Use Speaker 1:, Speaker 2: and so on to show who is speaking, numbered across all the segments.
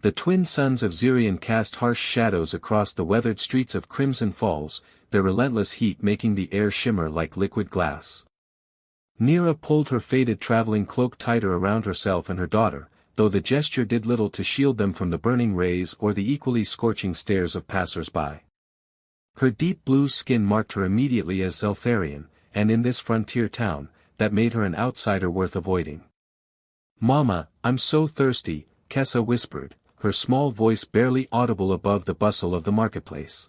Speaker 1: The twin suns of Xerion cast harsh shadows across the weathered streets of Crimson Falls, their relentless heat making the air shimmer like liquid glass. Nira pulled her faded traveling cloak tighter around herself and her daughter, though the gesture did little to shield them from the burning rays or the equally scorching stares of passers-by. Her deep blue skin marked her immediately as Zelfarian, and in this frontier town, that made her an outsider worth avoiding. "Mama, I'm so thirsty," Kessa whispered, her small voice barely audible above the bustle of the marketplace.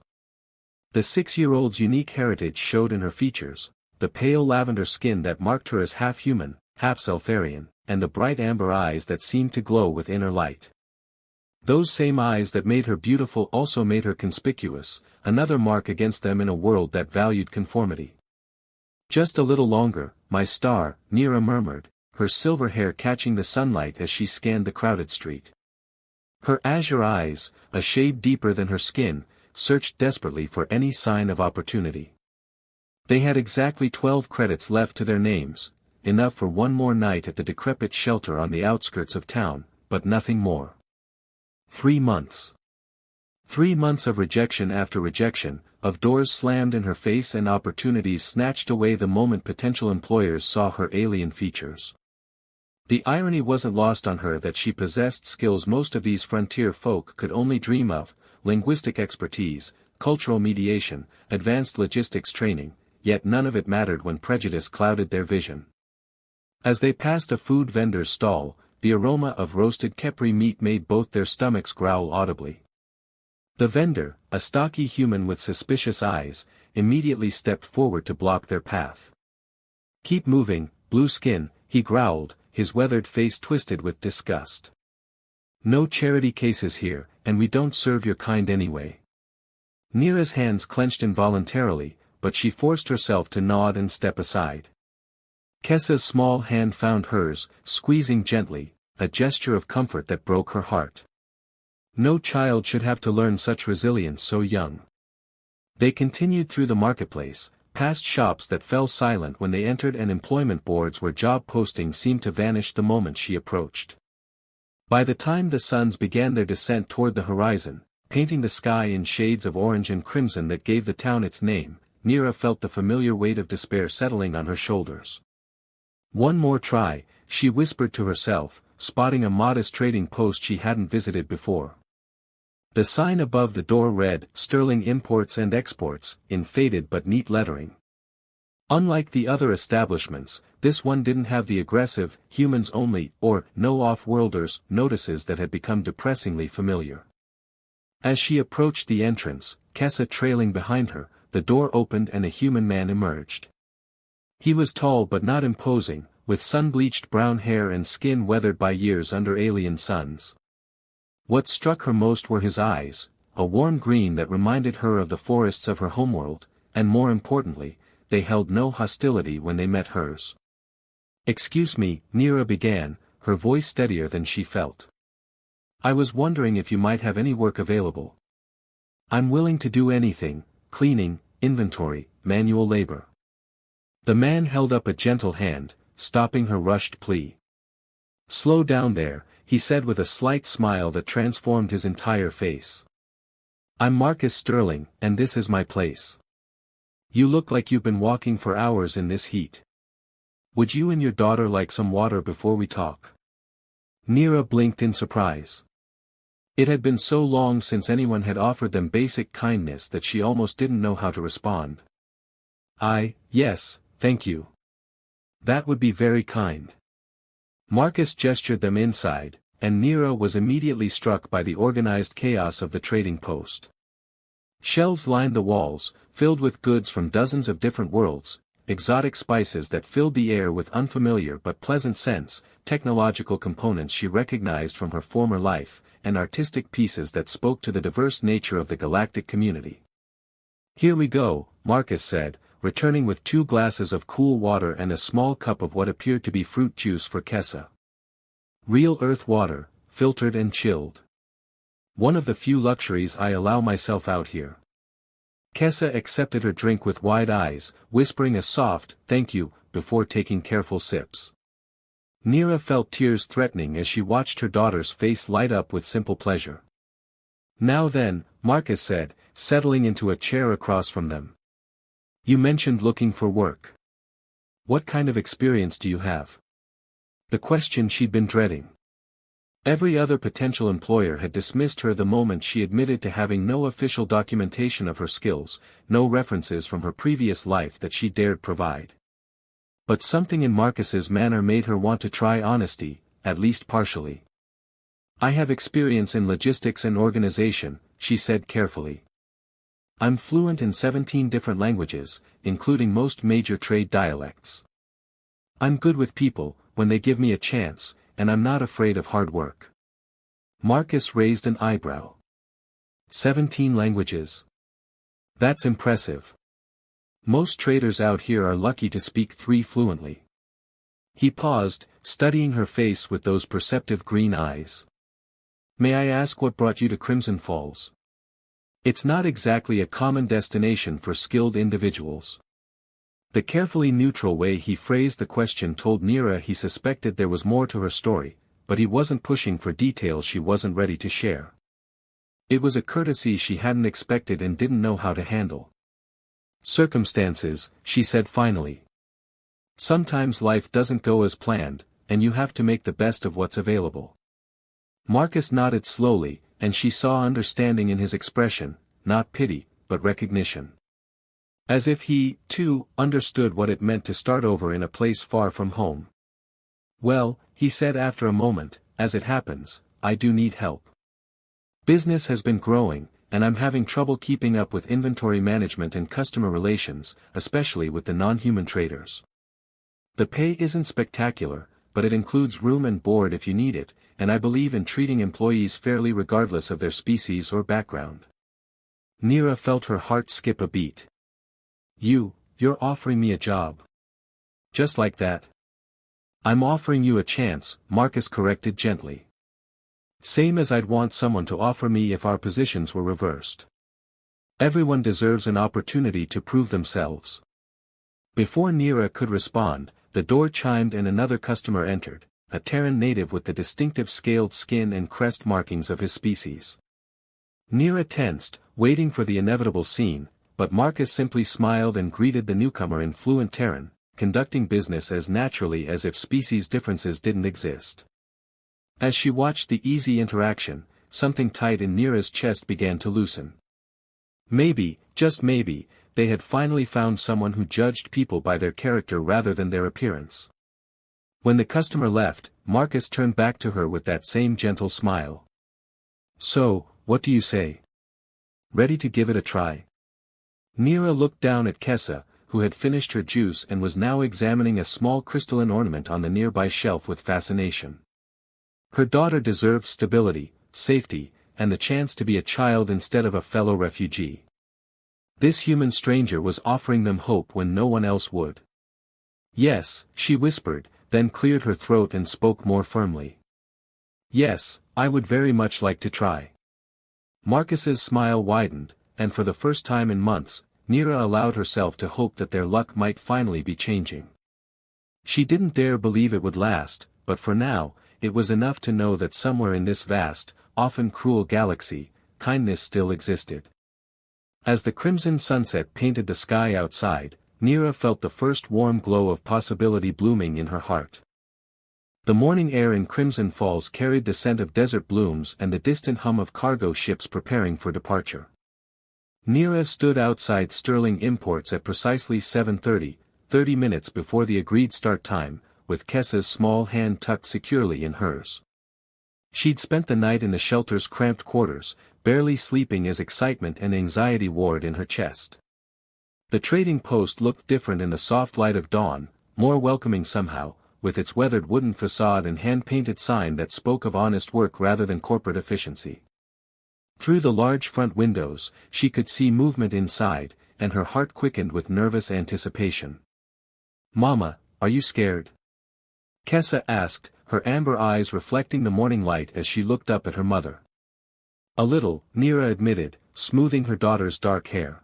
Speaker 1: The 6-year-old's unique heritage showed in her features, the pale lavender skin that marked her as half-human, half-Zelfarian, and the bright amber eyes that seemed to glow with inner light. Those same eyes that made her beautiful also made her conspicuous, another mark against them in a world that valued conformity. "Just a little longer, my star," Nira murmured, her silver hair catching the sunlight as she scanned the crowded street. Her azure eyes, a shade deeper than her skin, searched desperately for any sign of opportunity. They had exactly 12 credits left to their names, enough for one more night at the decrepit shelter on the outskirts of town, but nothing more. 3 months. 3 months of rejection after rejection, of doors slammed in her face and opportunities snatched away the moment potential employers saw her alien features. The irony wasn't lost on her that she possessed skills most of these frontier folk could only dream of: linguistic expertise, cultural mediation, advanced logistics training, yet none of it mattered when prejudice clouded their vision. As they passed a food vendor's stall, the aroma of roasted Kepri meat made both their stomachs growl audibly. The vendor, a stocky human with suspicious eyes, immediately stepped forward to block their path. "Keep moving, blue skin," he growled, his weathered face twisted with disgust. "No charity cases here, and we don't serve your kind anyway." Nira's hands clenched involuntarily, but she forced herself to nod and step aside. Kessa's small hand found hers, squeezing gently, a gesture of comfort that broke her heart. No child should have to learn such resilience so young. They continued through the marketplace, past shops that fell silent when they entered and employment boards where job postings seemed to vanish the moment she approached. By the time the suns began their descent toward the horizon, painting the sky in shades of orange and crimson that gave the town its name, Nira felt the familiar weight of despair settling on her shoulders. "One more try," she whispered to herself, spotting a modest trading post she hadn't visited before. The sign above the door read, "Sterling Imports and Exports," in faded but neat lettering. Unlike the other establishments, this one didn't have the aggressive, humans only, or no off-worlders notices that had become depressingly familiar. As she approached the entrance, Kessa trailing behind her, the door opened and a human man emerged. He was tall but not imposing, with sun-bleached brown hair and skin weathered by years under alien suns. What struck her most were his eyes, a warm green that reminded her of the forests of her homeworld, and more importantly, they held no hostility when they met hers. "Excuse me," Nira began, her voice steadier than she felt. "I was wondering if you might have any work available. I'm willing to do anything: cleaning, inventory, manual labor." The man held up a gentle hand, stopping her rushed plea. "Slow down there," he said with a slight smile that transformed his entire face. "I'm Marcus Sterling, and this is my place. You look like you've been walking for hours in this heat. Would you and your daughter like some water before we talk?" Nira blinked in surprise. It had been so long since anyone had offered them basic kindness that she almost didn't know how to respond. Yes, thank you. That would be very kind." Marcus gestured them inside, and Nira was immediately struck by the organized chaos of the trading post. Shelves lined the walls, filled with goods from dozens of different worlds, exotic spices that filled the air with unfamiliar but pleasant scents, technological components she recognized from her former life, and artistic pieces that spoke to the diverse nature of the galactic community. "Here we go," Marcus said, returning with 2 glasses of cool water and a small cup of what appeared to be fruit juice for Kessa. "Real earth water, filtered and chilled. One of the few luxuries I allow myself out here." Kessa accepted her drink with wide eyes, whispering a soft, "thank you," before taking careful sips. Nira felt tears threatening as she watched her daughter's face light up with simple pleasure. "Now then," Marcus said, settling into a chair across from them. "You mentioned looking for work. What kind of experience do you have?" The question she'd been dreading. Every other potential employer had dismissed her the moment she admitted to having no official documentation of her skills, no references from her previous life that she dared provide. But something in Marcus's manner made her want to try honesty, at least partially. "I have experience in logistics and organization," she said carefully. "I'm fluent in 17 different languages, including most major trade dialects. I'm good with people, when they give me a chance, and I'm not afraid of hard work." Marcus raised an eyebrow. 17 languages. That's impressive. Most traders out here are lucky to speak 3 fluently. He paused, studying her face with those perceptive green eyes. "May I ask what brought you to Crimson Falls? It's not exactly a common destination for skilled individuals." The carefully neutral way he phrased the question told Nira he suspected there was more to her story, but he wasn't pushing for details she wasn't ready to share. It was a courtesy she hadn't expected and didn't know how to handle. "Circumstances," she said finally. "Sometimes life doesn't go as planned, and you have to make the best of what's available." Marcus nodded slowly, and she saw understanding in his expression, not pity, but recognition. As if he, too, understood what it meant to start over in a place far from home. "Well," he said after a moment, "as it happens, I do need help. Business has been growing, and I'm having trouble keeping up with inventory management and customer relations, especially with the non-human traders. The pay isn't spectacular, but it includes room and board if you need it, and I believe in treating employees fairly regardless of their species or background." Nira felt her heart skip a beat. You're offering me a job. Just like that?" "I'm offering you a chance," Marcus corrected gently. "Same as I'd want someone to offer me if our positions were reversed. Everyone deserves an opportunity to prove themselves." Before Nira could respond, the door chimed and another customer entered, a Terran native with the distinctive scaled skin and crest markings of his species. Nira tensed, waiting for the inevitable scene, but Marcus simply smiled and greeted the newcomer in fluent Terran, conducting business as naturally as if species differences didn't exist. As she watched the easy interaction, something tight in Nira's chest began to loosen. Maybe, just maybe, they had finally found someone who judged people by their character rather than their appearance. When the customer left, Marcus turned back to her with that same gentle smile. "So, what do you say? Ready to give it a try?" Nira looked down at Kessa, who had finished her juice and was now examining a small crystalline ornament on the nearby shelf with fascination. Her daughter deserved stability, safety, and the chance to be a child instead of a fellow refugee. This human stranger was offering them hope when no one else would. "Yes," she whispered, then cleared her throat and spoke more firmly. "Yes, I would very much like to try." Marcus's smile widened, and for the first time in months, Nira allowed herself to hope that their luck might finally be changing. She didn't dare believe it would last, but for now, it was enough to know that somewhere in this vast, often cruel galaxy, kindness still existed. As the crimson sunset painted the sky outside, Nira felt the first warm glow of possibility blooming in her heart. The morning air in Crimson Falls carried the scent of desert blooms and the distant hum of cargo ships preparing for departure. Nira stood outside Sterling Imports at precisely 7:30, 30 minutes before the agreed start time, with Kessa's small hand tucked securely in hers. She'd spent the night in the shelter's cramped quarters, barely sleeping as excitement and anxiety warred in her chest. The trading post looked different in the soft light of dawn, more welcoming somehow, with its weathered wooden facade and hand-painted sign that spoke of honest work rather than corporate efficiency. Through the large front windows, she could see movement inside, and her heart quickened with nervous anticipation. "Mama, are you scared?" Kessa asked, her amber eyes reflecting the morning light as she looked up at her mother. "A little," Nira admitted, smoothing her daughter's dark hair.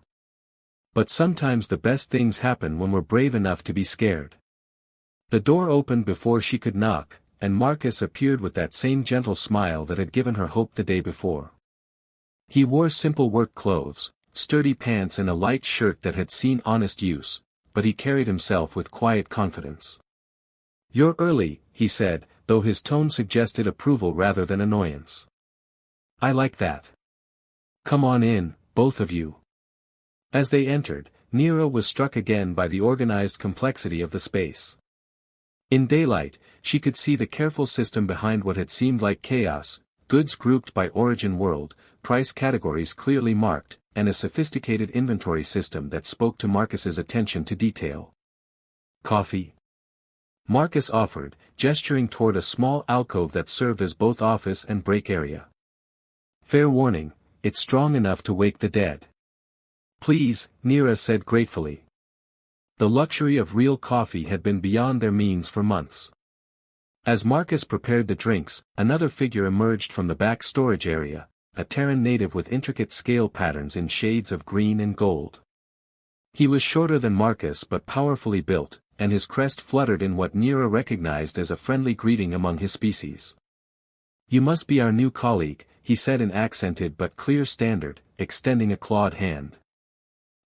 Speaker 1: "But sometimes the best things happen when we're brave enough to be scared." The door opened before she could knock, and Marcus appeared with that same gentle smile that had given her hope the day before. He wore simple work clothes, sturdy pants and a light shirt that had seen honest use, but he carried himself with quiet confidence. "You're early," he said, though his tone suggested approval rather than annoyance. "I like that. Come on in, both of you." As they entered, Nira was struck again by the organized complexity of the space. In daylight, she could see the careful system behind what had seemed like chaos, goods grouped by origin world, price categories clearly marked, and a sophisticated inventory system that spoke to Marcus's attention to detail. "Coffee?" Marcus offered, gesturing toward a small alcove that served as both office and break area. "Fair warning, it's strong enough to wake the dead." "Please," Nira said gratefully. The luxury of real coffee had been beyond their means for months. As Marcus prepared the drinks, another figure emerged from the back storage area, a Terran native with intricate scale patterns in shades of green and gold. He was shorter than Marcus but powerfully built, and his crest fluttered in what Nira recognized as a friendly greeting among his species. "You must be our new colleague," he said in accented but clear standard, extending a clawed hand.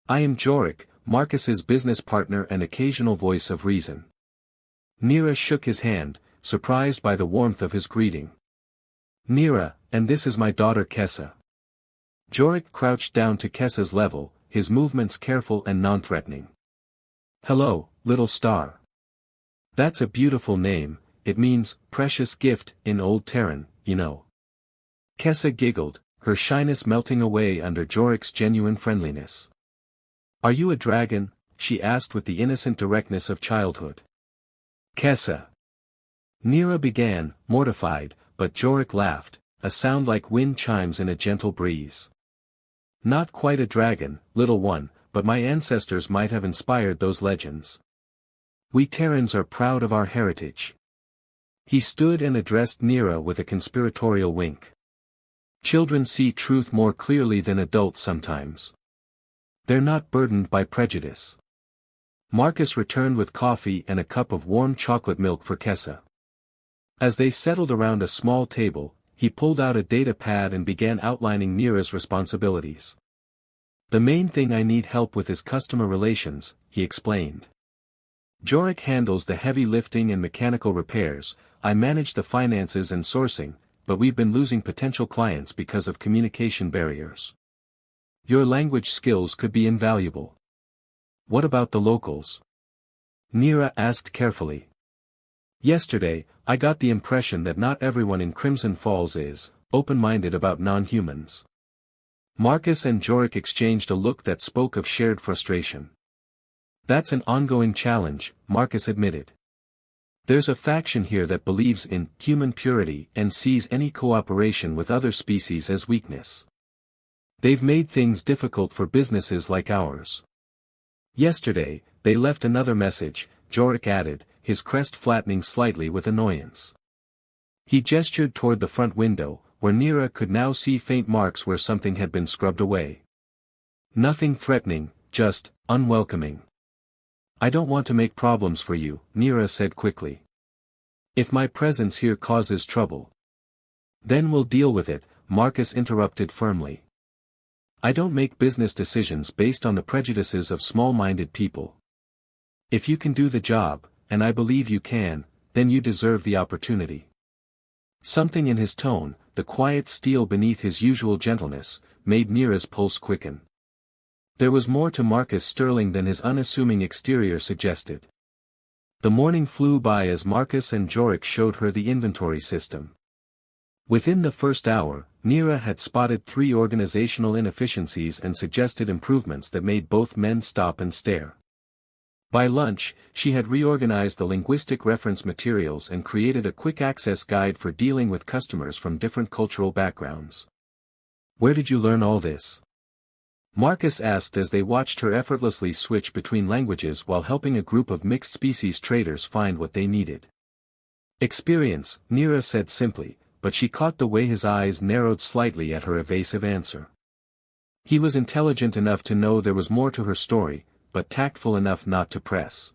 Speaker 1: "I am Jorik, Marcus's business partner and occasional voice of reason." Nira shook his hand, surprised by the warmth of his greeting. "Nira, and this is my daughter Kessa." Jorik crouched down to Kessa's level, his movements careful and non-threatening. "Hello, little star. That's a beautiful name, it means, precious gift, in Old Terran, you know." Kessa giggled, her shyness melting away under Jorik's genuine friendliness. "Are you a dragon?" she asked with the innocent directness of childhood. "Kessa." Nira began, mortified, but Jorik laughed, a sound like wind chimes in a gentle breeze. "Not quite a dragon, little one, but my ancestors might have inspired those legends. We Terrans are proud of our heritage." He stood and addressed Nira with a conspiratorial wink. "Children see truth more clearly than adults sometimes. They're not burdened by prejudice." Marcus returned with coffee and a cup of warm chocolate milk for Kessa. As they settled around a small table, he pulled out a data pad and began outlining Nira's responsibilities. "The main thing I need help with is customer relations," he explained. "Jorik handles the heavy lifting and mechanical repairs, I manage the finances and sourcing, but we've been losing potential clients because of communication barriers. Your language skills could be invaluable." "What about the locals?" Nira asked carefully. "Yesterday, I got the impression that not everyone in Crimson Falls is open-minded about non-humans." Marcus and Jorik exchanged a look that spoke of shared frustration. "That's an ongoing challenge," Marcus admitted. "There's a faction here that believes in human purity and sees any cooperation with other species as weakness. They've made things difficult for businesses like ours." "Yesterday, they left another message," Jorik added, his crest flattening slightly with annoyance. He gestured toward the front window, where Nira could now see faint marks where something had been scrubbed away. "Nothing threatening, just unwelcoming." "I don't want to make problems for you," Nira said quickly. "If my presence here causes trouble, then we'll deal with it," Marcus interrupted firmly. "I don't make business decisions based on the prejudices of small-minded people. If you can do the job, and I believe you can, then you deserve the opportunity." Something in his tone, the quiet steel beneath his usual gentleness, made Nira's pulse quicken. There was more to Marcus Sterling than his unassuming exterior suggested. The morning flew by as Marcus and Jorik showed her the inventory system. Within the first hour, Nira had spotted 3 organizational inefficiencies and suggested improvements that made both men stop and stare. By lunch, she had reorganized the linguistic reference materials and created a quick-access guide for dealing with customers from different cultural backgrounds. "Where did you learn all this?" Marcus asked as they watched her effortlessly switch between languages while helping a group of mixed-species traders find what they needed. "Experience," Nira said simply, but she caught the way his eyes narrowed slightly at her evasive answer. He was intelligent enough to know there was more to her story, but tactful enough not to press.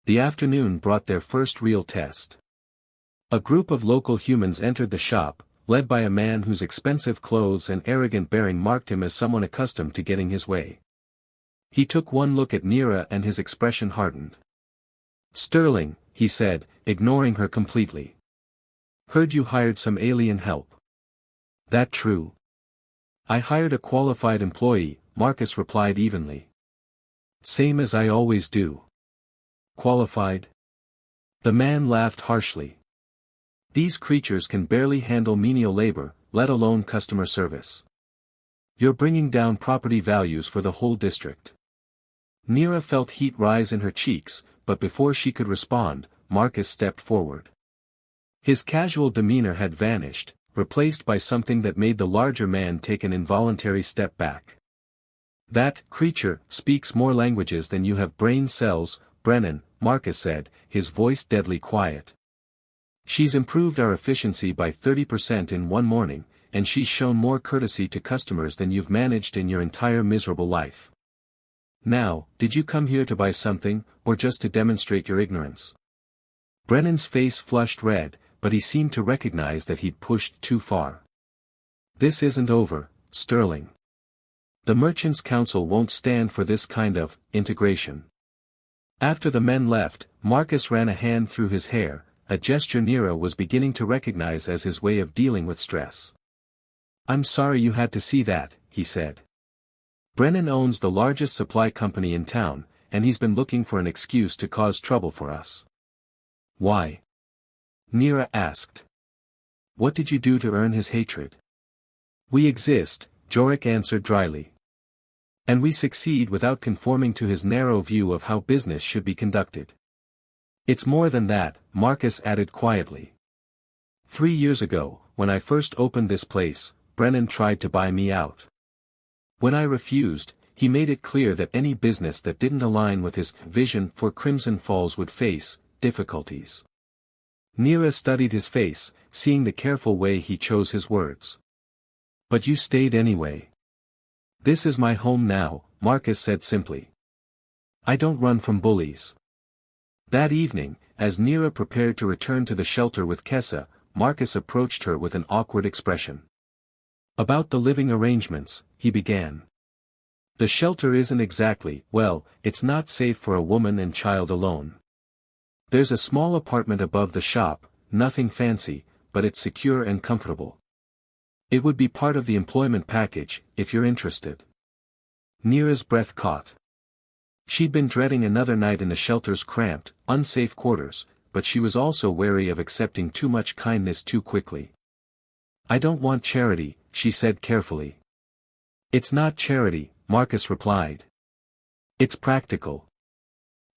Speaker 1: The afternoon brought their first real test. A group of local humans entered the shop, led by a man whose expensive clothes and arrogant bearing marked him as someone accustomed to getting his way. He took one look at Nira and his expression hardened. "Sterling," he said, ignoring her completely. "Heard you hired some alien help. That true?" "I hired a qualified employee," Marcus replied evenly. "Same as I always do." "Qualified?" The man laughed harshly. "These creatures can barely handle menial labor, let alone customer service. You're bringing down property values for the whole district." Nira felt heat rise in her cheeks, but before she could respond, Marcus stepped forward. His casual demeanor had vanished, replaced by something that made the larger man take an involuntary step back. "That creature speaks more languages than you have brain cells, Brennan," Marcus said, his voice deadly quiet. "She's improved our efficiency by 30% in one morning, and she's shown more courtesy to customers than you've managed in your entire miserable life. Now, did you come here to buy something, or just to demonstrate your ignorance?" Brennan's face flushed red, but he seemed to recognize that he'd pushed too far. "This isn't over, Sterling. The Merchants' Council won't stand for this kind of integration." After the men left, Marcus ran a hand through his hair, a gesture Nira was beginning to recognize as his way of dealing with stress. "I'm sorry you had to see that," he said. "Brennan owns the largest supply company in town, and he's been looking for an excuse to cause trouble for us." "Why?" Nira asked. "What did you do to earn his hatred?" "We exist," Jorik answered dryly. "And we succeed without conforming to his narrow view of how business should be conducted." "It's more than that," Marcus added quietly. 3 years ago, when I first opened this place, Brennan tried to buy me out. When I refused, he made it clear that any business that didn't align with his vision for Crimson Falls would face difficulties. Nira studied his face, seeing the careful way he chose his words. "But you stayed anyway." "This is my home now," Marcus said simply. "I don't run from bullies." That evening, as Nira prepared to return to the shelter with Kessa, Marcus approached her with an awkward expression. "About the living arrangements," he began. "The shelter isn't exactly, well, it's not safe for a woman and child alone. There's a small apartment above the shop, nothing fancy, but it's secure and comfortable. It would be part of the employment package, if you're interested." Nira's breath caught. She'd been dreading another night in the shelter's cramped, unsafe quarters, but she was also wary of accepting too much kindness too quickly. "I don't want charity," she said carefully. "It's not charity," Marcus replied. "It's practical.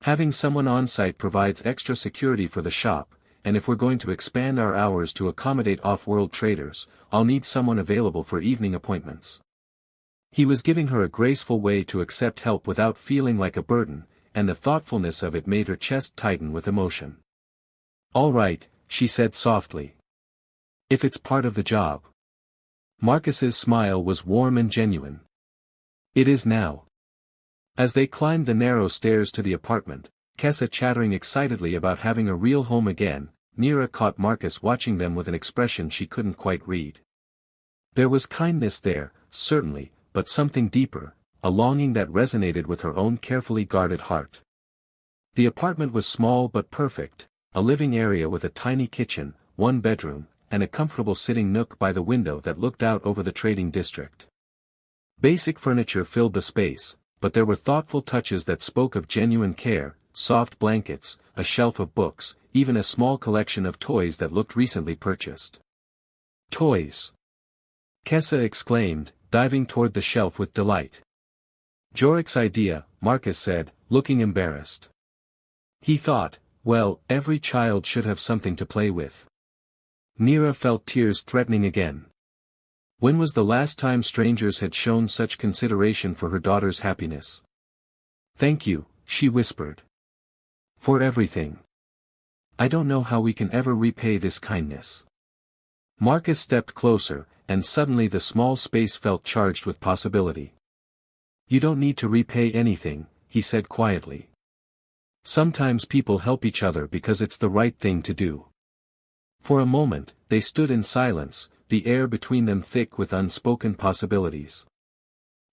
Speaker 1: Having someone on site provides extra security for the shop, and if we're going to expand our hours to accommodate off-world traders, I'll need someone available for evening appointments." He was giving her a graceful way to accept help without feeling like a burden, and the thoughtfulness of it made her chest tighten with emotion. "All right," she said softly. "If it's part of the job." Marcus's smile was warm and genuine. "It is now." As they climbed the narrow stairs to the apartment, Kessa chattering excitedly about having a real home again, Nira caught Marcus watching them with an expression she couldn't quite read. There was kindness there, certainly, but something deeper, a longing that resonated with her own carefully guarded heart. The apartment was small but perfect, a living area with a tiny kitchen, one bedroom, and a comfortable sitting nook by the window that looked out over the trading district. Basic furniture filled the space, but there were thoughtful touches that spoke of genuine care, soft blankets, a shelf of books, even a small collection of toys that looked recently purchased. "Toys!" Kessa exclaimed, diving toward the shelf with delight. "Jorik's idea," Marcus said, looking embarrassed. He thought, well, every child should have something to play with. Nira felt tears threatening again. When was the last time strangers had shown such consideration for her daughter's happiness? "Thank you," she whispered. "For everything. I don't know how we can ever repay this kindness." Marcus stepped closer, and suddenly the small space felt charged with possibility. "You don't need to repay anything," he said quietly. Sometimes people help each other because it's the right thing to do. For a moment, they stood in silence, the air between them thick with unspoken possibilities.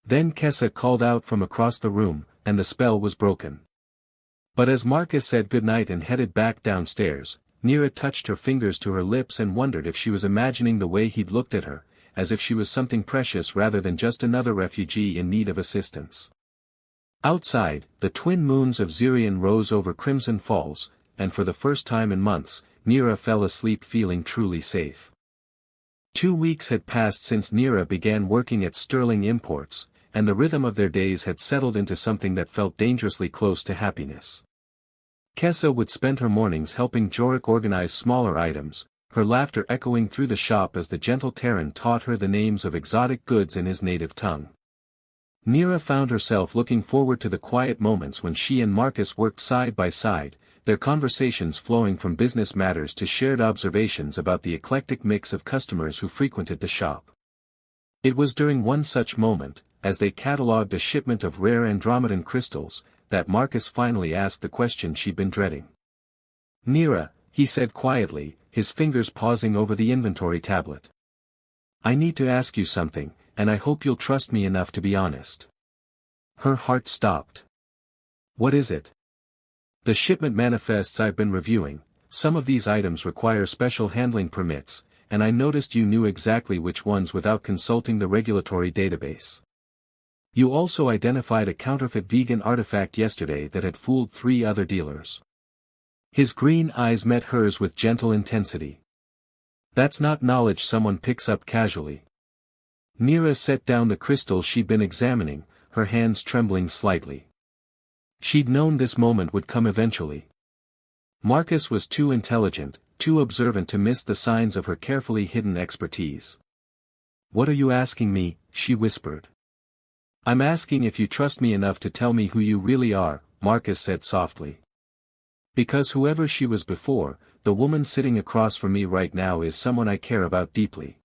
Speaker 1: Then Kessa called out from across the room, and the spell was broken. But as Marcus said goodnight and headed back downstairs, Nira touched her fingers to her lips and wondered if she was imagining the way he'd looked at her, as if she was something precious rather than just another refugee in need of assistance. Outside, the twin moons of Zirian rose over Crimson Falls, and for the first time in months, Nira fell asleep feeling truly safe. 2 weeks had passed since Nira began working at Sterling Imports, and the rhythm of their days had settled into something that felt dangerously close to happiness. Kessa would spend her mornings helping Jorik organize smaller items, her laughter echoing through the shop as the gentle Terran taught her the names of exotic goods in his native tongue. Nira found herself looking forward to the quiet moments when she and Marcus worked side by side, their conversations flowing from business matters to shared observations about the eclectic mix of customers who frequented the shop. It was during one such moment, as they catalogued a shipment of rare Andromedan crystals, that Marcus finally asked the question she'd been dreading. "Nira," he said quietly, his fingers pausing over the inventory tablet. "I need to ask you something, and I hope you'll trust me enough to be honest." Her heart stopped. "What is it?" "The shipment manifests I've been reviewing. Some of these items require special handling permits, and I noticed you knew exactly which ones without consulting the regulatory database. You also identified a counterfeit vegan artifact yesterday that had fooled 3 other dealers." His green eyes met hers with gentle intensity. "That's not knowledge someone picks up casually." Nira set down the crystal she'd been examining, her hands trembling slightly. She'd known this moment would come eventually. Marcus was too intelligent, too observant to miss the signs of her carefully hidden expertise. "What are you asking me?" she whispered. "I'm asking if you trust me enough to tell me who you really are," Marcus said softly. "Because whoever she was before, the woman sitting across from me right now is someone I care about deeply.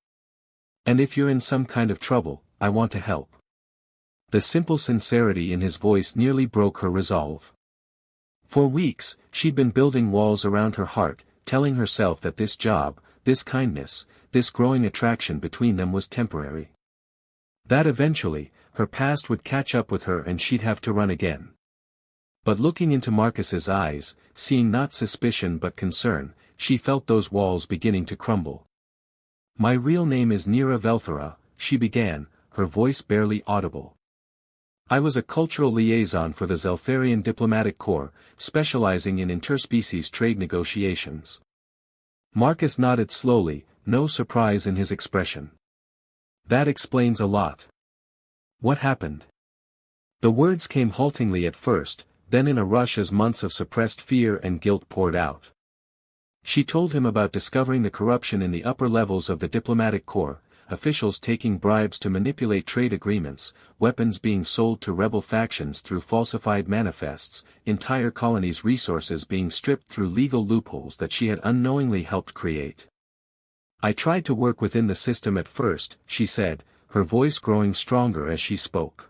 Speaker 1: And if you're in some kind of trouble, I want to help." The simple sincerity in his voice nearly broke her resolve. For weeks, she'd been building walls around her heart, telling herself that this job, this kindness, this growing attraction between them was temporary. That eventually, her past would catch up with her and she'd have to run again. But looking into Marcus's eyes, seeing not suspicion but concern, she felt those walls beginning to crumble. "My real name is Nira Velthera," she began, her voice barely audible. "I was a cultural liaison for the Zelfarian Diplomatic Corps, specializing in interspecies trade negotiations." Marcus nodded slowly, no surprise in his expression. "That explains a lot. What happened?" The words came haltingly at first, then in a rush as months of suppressed fear and guilt poured out. She told him about discovering the corruption in the upper levels of the diplomatic corps, officials taking bribes to manipulate trade agreements, weapons being sold to rebel factions through falsified manifests, entire colonies' resources being stripped through legal loopholes that she had unknowingly helped create. "I tried to work within the system at first," she said, her voice growing stronger as she spoke.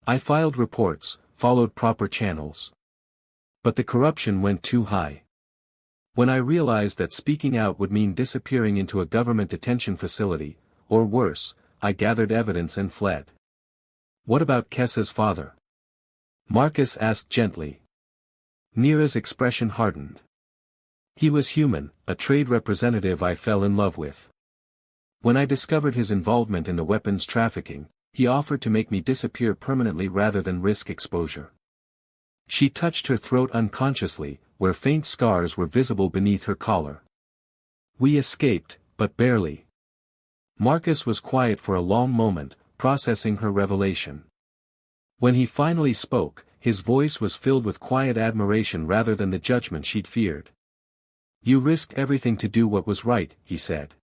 Speaker 1: "I filed reports, followed proper channels. But the corruption went too high. When I realized that speaking out would mean disappearing into a government detention facility, or worse, I gathered evidence and fled." "What about Kessa's father?" Marcus asked gently. Nira's expression hardened. "He was human, a trade representative I fell in love with. When I discovered his involvement in the weapons trafficking, he offered to make me disappear permanently rather than risk exposure." She touched her throat unconsciously, where faint scars were visible beneath her collar. "We escaped, but barely." Marcus was quiet for a long moment, processing her revelation. When he finally spoke, his voice was filled with quiet admiration rather than the judgment she'd feared. "You risked everything to do what was right," he said.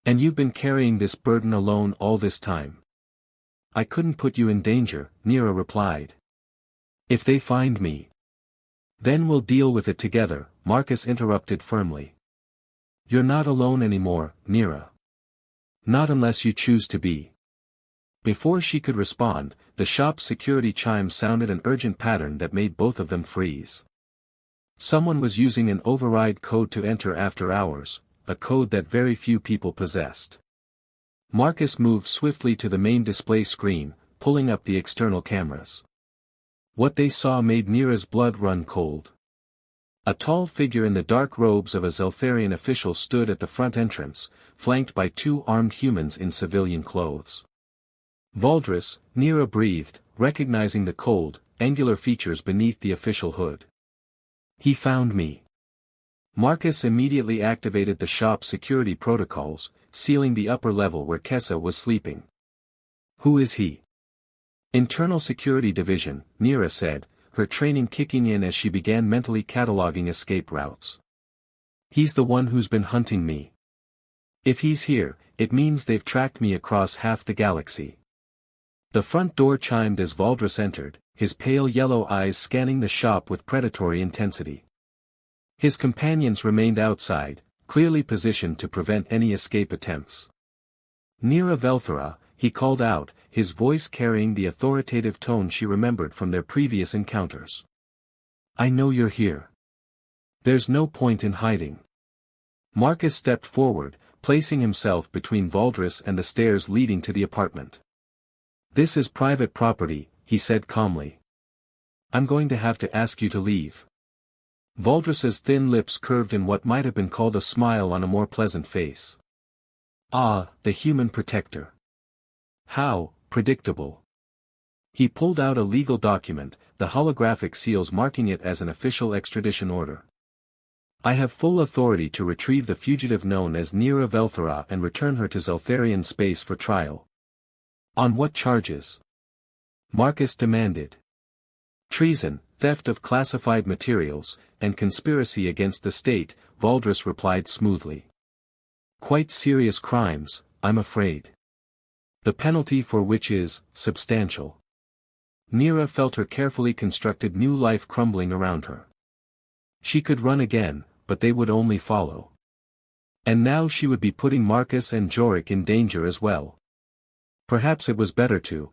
Speaker 1: "And you've been carrying this burden alone all this time." "I couldn't put you in danger," Nira replied. "If they find me, then we'll deal with it together," Marcus interrupted firmly. "You're not alone anymore, Nira. Not unless you choose to be." Before she could respond, the shop's security chime sounded an urgent pattern that made both of them freeze. Someone was using an override code to enter after hours, a code that very few people possessed. Marcus moved swiftly to the main display screen, pulling up the external cameras. What they saw made Nira's blood run cold. A tall figure in the dark robes of a Zeltharian official stood at the front entrance, flanked by two armed humans in civilian clothes. Valdris, Nira breathed, recognizing the cold, angular features beneath the official hood. He found me. Marcus immediately activated the shop's security protocols, sealing the upper level where Kessa was sleeping. Who is he? Internal Security Division, Nira said, her training kicking in as she began mentally cataloging escape routes. He's the one who's been hunting me. If he's here, it means they've tracked me across half the galaxy. The front door chimed as Valdris entered, his pale yellow eyes scanning the shop with predatory intensity. His companions remained outside, clearly positioned to prevent any escape attempts. Nira Velthara, he called out, his voice carrying the authoritative tone she remembered from their previous encounters. I know you're here. There's no point in hiding. Marcus stepped forward, placing himself between Valdris and the stairs leading to the apartment. This is private property, he said calmly. I'm going to have to ask you to leave. Valdris's thin lips curved in what might have been called a smile on a more pleasant face. Ah, the human protector. How predictable. He pulled out a legal document, the holographic seals marking it as an official extradition order. I have full authority to retrieve the fugitive known as Nira Velthara and return her to Zeltharian space for trial. On what charges? Marcus demanded. Treason, theft of classified materials, and conspiracy against the state, Valdris replied smoothly. Quite serious crimes, I'm afraid. The penalty for which is substantial. Nira felt her carefully constructed new life crumbling around her. She could run again, but they would only follow. And now she would be putting Marcus and Jorik in danger as well. Perhaps it was better to.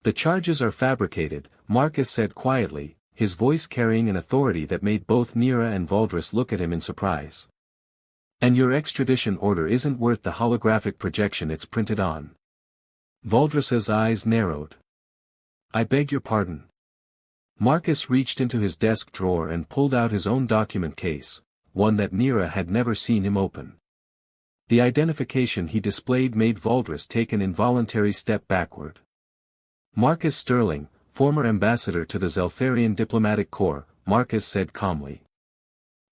Speaker 1: The charges are fabricated, Marcus said quietly, his voice carrying an authority that made both Nira and Valdris look at him in surprise. And your extradition order isn't worth the holographic projection it's printed on. Valdris's eyes narrowed. I beg your pardon. Marcus reached into his desk drawer and pulled out his own document case, one that Nira had never seen him open. The identification he displayed made Valdris take an involuntary step backward. Marcus Sterling, former ambassador to the Zeltharian Diplomatic Corps, Marcus said calmly.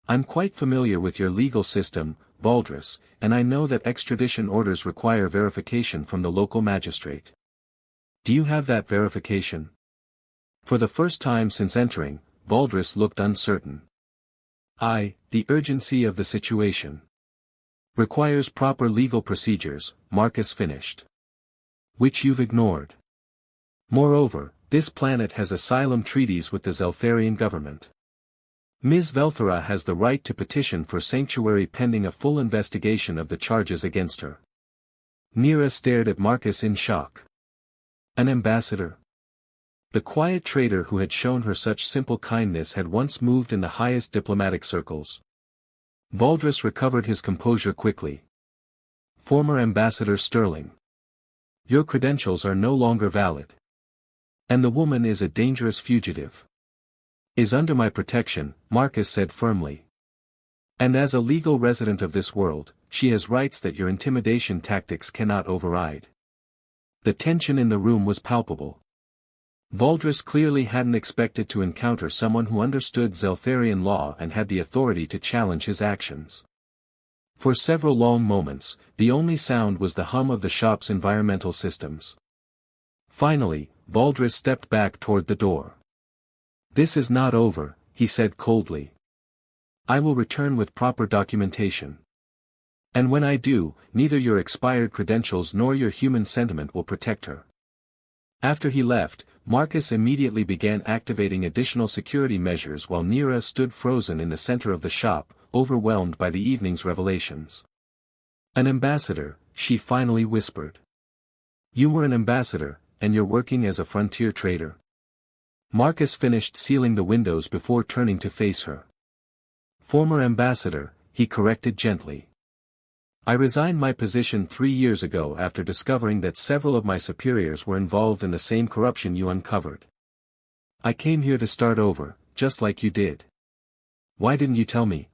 Speaker 1: I'm quite familiar with your legal system, Valdris, and I know that extradition orders require verification from the local magistrate. Do you have that verification? For the first time since entering, Valdris looked uncertain. The urgency of the situation requires proper legal procedures, Marcus finished. Which you've ignored. Moreover, this planet has asylum treaties with the Zeltharian government. Ms. Velthara has the right to petition for sanctuary pending a full investigation of the charges against her. Nira stared at Marcus in shock. An ambassador? The quiet trader who had shown her such simple kindness had once moved in the highest diplomatic circles. Valdris recovered his composure quickly. Former Ambassador Sterling. Your credentials are no longer valid. And the woman is a dangerous fugitive. Is under my protection, Marcus said firmly. And as a legal resident of this world, she has rights that your intimidation tactics cannot override. The tension in the room was palpable. Valdris clearly hadn't expected to encounter someone who understood Zeltharian law and had the authority to challenge his actions. For several long moments, the only sound was the hum of the shop's environmental systems. Finally, Valdris stepped back toward the door. This is not over, he said coldly. I will return with proper documentation. And when I do, neither your expired credentials nor your human sentiment will protect her. After he left, Marcus immediately began activating additional security measures while Nira stood frozen in the center of the shop, overwhelmed by the evening's revelations. An ambassador, she finally whispered. You were an ambassador, and you're working as a frontier trader. Marcus finished sealing the windows before turning to face her. Former ambassador, he corrected gently. I resigned my position 3 years ago after discovering that several of my superiors were involved in the same corruption you uncovered. I came here to start over, just like you did. Why didn't you tell me?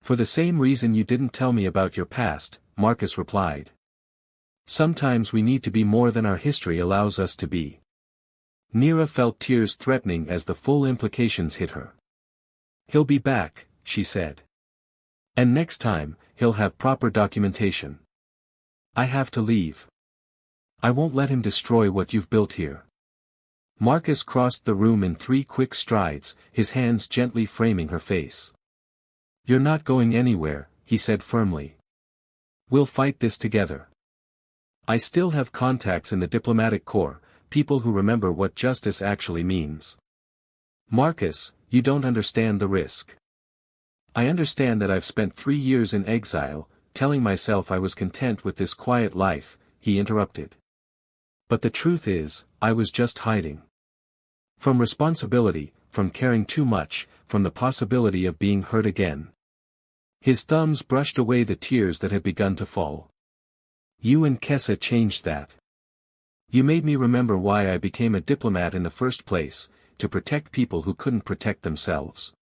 Speaker 1: For the same reason you didn't tell me about your past, Marcus replied. Sometimes we need to be more than our history allows us to be. Nira felt tears threatening as the full implications hit her. He'll be back, she said. And next time, he'll have proper documentation. I have to leave. I won't let him destroy what you've built here. Marcus crossed the room in 3 quick strides, his hands gently framing her face. You're not going anywhere, he said firmly. We'll fight this together. I still have contacts in the diplomatic corps, people who remember what justice actually means. Marcus, you don't understand the risk. I understand that I've spent 3 years in exile, telling myself I was content with this quiet life, he interrupted. But the truth is, I was just hiding. From responsibility, from caring too much, from the possibility of being hurt again. His thumbs brushed away the tears that had begun to fall. You and Kessa changed that. You made me remember why I became a diplomat in the first place, to protect people who couldn't protect themselves.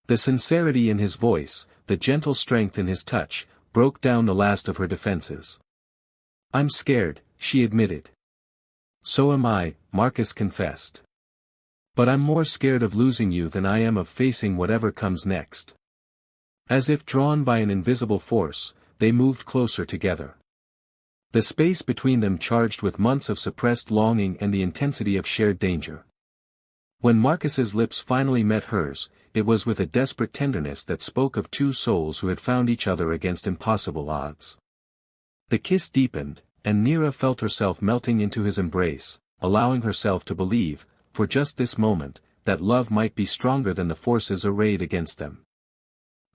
Speaker 1: The sincerity in his voice, the gentle strength in his touch, broke down the last of her defenses. I'm scared, she admitted. So am I, Marcus confessed. But I'm more scared of losing you than I am of facing whatever comes next. As if drawn by an invisible force, they moved closer together. The space between them charged with months of suppressed longing and the intensity of shared danger. When Marcus's lips finally met hers, it was with a desperate tenderness that spoke of 2 souls who had found each other against impossible odds. The kiss deepened, and Nira felt herself melting into his embrace, allowing herself to believe, for just this moment, that love might be stronger than the forces arrayed against them.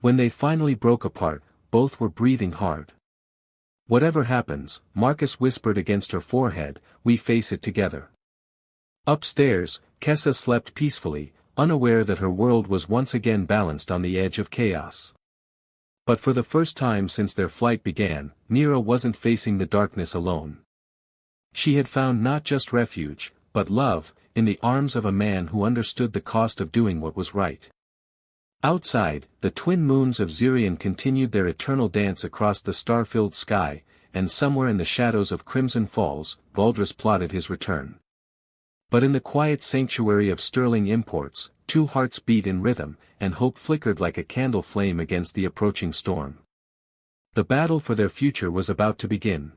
Speaker 1: When they finally broke apart, both were breathing hard. Whatever happens, Marcus whispered against her forehead, we face it together. Upstairs, Kessa slept peacefully, unaware that her world was once again balanced on the edge of chaos. But for the first time since their flight began, Nira wasn't facing the darkness alone. She had found not just refuge, but love, in the arms of a man who understood the cost of doing what was right. Outside, the twin moons of Xerion continued their eternal dance across the star-filled sky, and somewhere in the shadows of Crimson Falls, Valdris plotted his return. But in the quiet sanctuary of sterling imports, 2 hearts beat in rhythm, and hope flickered like a candle flame against the approaching storm. The battle for their future was about to begin.